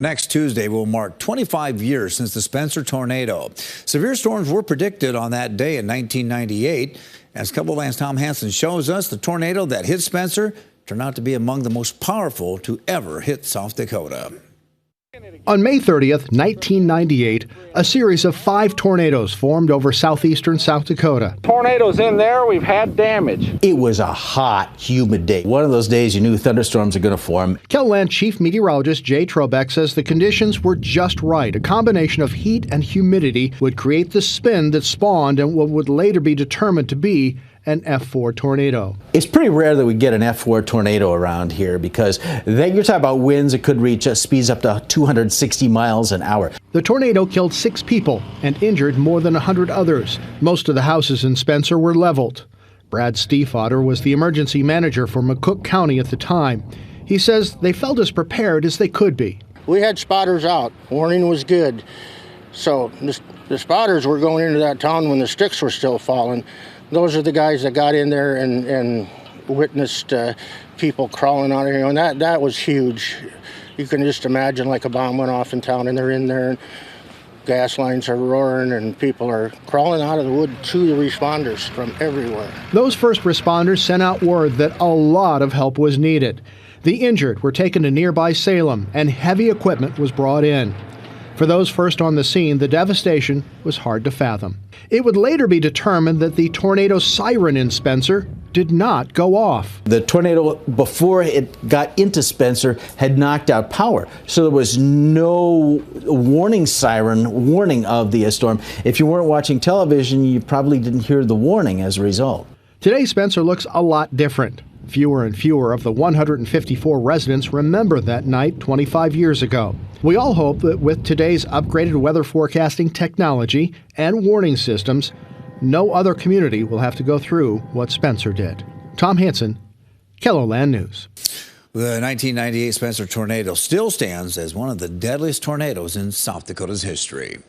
Next Tuesday will mark 25 years since the Spencer tornado. Severe storms were predicted on that day in 1998. As KELOLAND's Tom Hansen shows us, the tornado that hit Spencer turned out to be among the most powerful to ever hit South Dakota. On May 30th, 1998, a series of 5 tornadoes formed over southeastern South Dakota. Tornadoes in there, we've had damage. It was a hot, humid day. One of those days you knew thunderstorms are going to form. KELOLAND Chief Meteorologist Jay Trobeck says the conditions were just right. A combination of heat and humidity would create the spin that spawned and what would later be determined to be an F4 tornado. It's pretty rare that we get an F4 tornado around here because then you're talking about winds that could reach speeds up to 260 miles an hour. The tornado killed 6 people and injured more than 100 others. Most of the houses in Spencer were leveled. Brad Stiefvater was the emergency manager for McCook County at the time. He says they felt as prepared as they could be. We had spotters out. Warning was good. So the spotters were going into that town when the sticks were still falling. Those are the guys that got in there and witnessed people crawling out of here, and that was huge. You can just imagine like a bomb went off in town and they're in there and gas lines are roaring and people are crawling out of the wood to the responders from everywhere. Those first responders sent out word that a lot of help was needed. The injured were taken to nearby Salem and heavy equipment was brought in. For those first on the scene, the devastation was hard to fathom. It would later be determined that the tornado siren in Spencer did not go off. The tornado, before it got into Spencer, had knocked out power. So there was no warning siren warning of the storm. If you weren't watching television, you probably didn't hear the warning as a result. Today, Spencer looks a lot different. Fewer and fewer of the 154 residents remember that night 25 years ago. We all hope that with today's upgraded weather forecasting technology and warning systems, no other community will have to go through what Spencer did. Tom Hansen, KELOLAND News. The 1998 Spencer tornado still stands as one of the deadliest tornadoes in South Dakota's history.